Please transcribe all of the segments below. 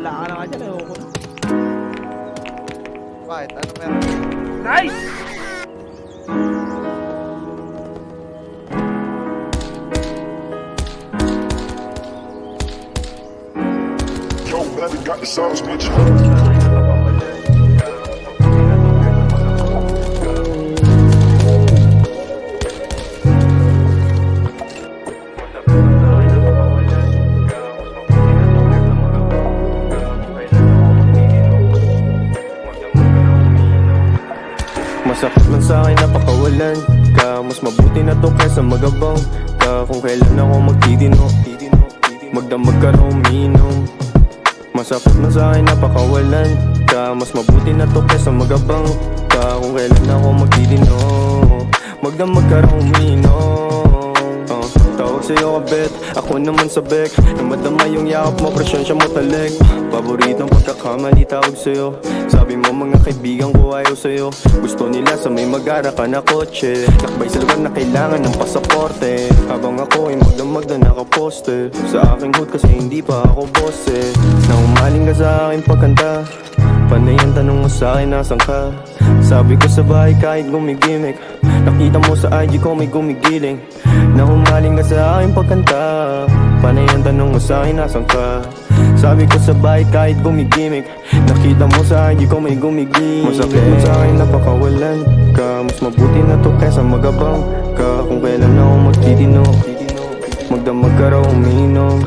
Bahala ka na nga dyan, ayoko na. Bakit? Ano meron? Nice! Yo, baby, got the sauce, bitch. Masakit man sa'kin napakawalan ka. Mas mabuti na to kaysa magabang ka. Kung kailan ako magtitino, magdamag ka na uminom. Masakit man sa'kin napakawalan ka. Mas mabuti na to kaysa magabang ka. Kung kailan ako magtitino, magdamag ka na uminom. Tawag sa'yo kabet, ako naman sa bek. Na madama yung yakap mo, presensya mo taleg. Paboritong pagkakamali tawag sa'yo. Sabi mo mga kaibigan ko ayaw sa'yo. Gusto nila sa may mag-ara ka na kotse. Nakbay sa lugar na kailangan ng pasaporte. Habang ako ay magdamag na nakaposte. Sa aking hood kasi hindi pa ako boss eh. Na umaling ka sa aking pagkanta. Panay ang tanong mo sa'kin nasan ka. Sabi ko sa bahay kahit gumigimik. Nakita mo sa IG ko may gumigiling. Na umaling ka sa aking pagkanta. Panay ang tanong mo sa'kin nasan ka. Sabi ko sa bahay kahit gumigimik. Nakita mo sa IG ko may gumigiling. Masakit mo sa'kin napakawalan ka. Mas mabuti na to kaysa magabang ka. Kung kailan ako magtitino, magdamag ka raw uminom.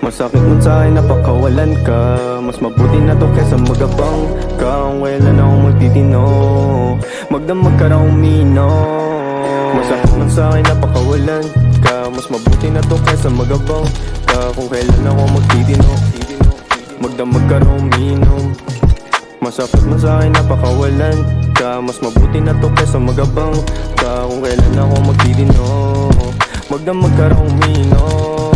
Masakit man sa'kin napakawalan ka. Mas mabuti na to kaysa magabang ka. Kung kailan ako magtitino, magdamag ka raw uminom. Masakit man sa'kin napakawalan ka. Mas mabuti na to kaysa magabang ka. Kung kailan ako magtitino, magdamag ka raw uminom. Masakit man sa'kin napakawalan ka. Mas mabuti na to kaysa magabang ka. Kung kailan ako magtitino, magdamag ka raw uminom.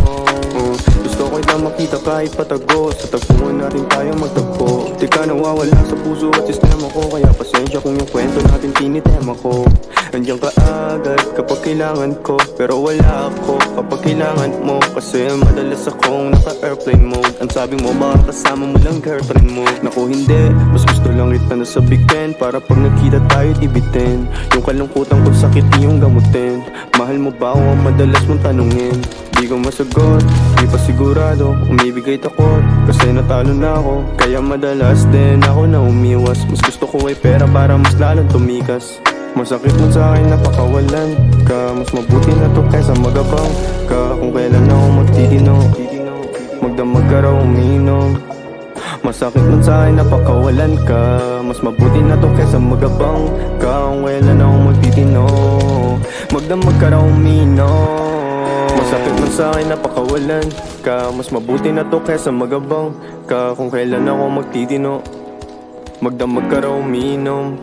Gusto ko'y lang makita kahit patago. Sa tagpuan natin tayo magtagpo. Di ka nawawala sa puso at sistema ko. Kaya pasensya kung yung kwento natin tinitema ko. Nandiyan ka agad kapag kailangan ko. Pero wala ako kapag kailangan mo. Kasi madalas akong naka-airplane mode. Ang sabi mo baka kasama mo lang girlfriend mo. Naku hindi, mas gusto lang kita na sabihin. Para pag nagkita tayo dibitin. Yung kalungkutan ko sakit yung gamutin. Mahal mo ba o ang madalas mong tanungin? Di ko masagot, di pa sigurado. Umibigay takot, kasi natalo na ako. Kaya madalas din ako na umiwas. Mas gusto ko ay pera para mas lalong tumikas. Masakit man sa'kin napakawalan ka. Mas mabuti na to kaysa magabang ka. Kung kailan ako magtitino, magdamag ka raw uminom. Masakit man sa'kin napakawalan ka. Mas mabuti na to kaysa magabang ka. Kung kailan ako magtitino, magdamag ka raw uminom. Masakit man sa'kin napakawalan ka. Mas mabuti na to kaysa magabang ka. Kung kailan ako magtitino, magdamag ka raw uminom.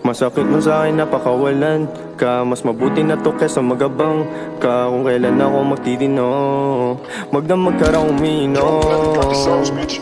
Masakit man sa'kin napakawalan ka. Mas mabuti na to kaysa magabang ka. Kung kailan ako magtitino, magdamag ka raw uminom. Got the sauce, bitch.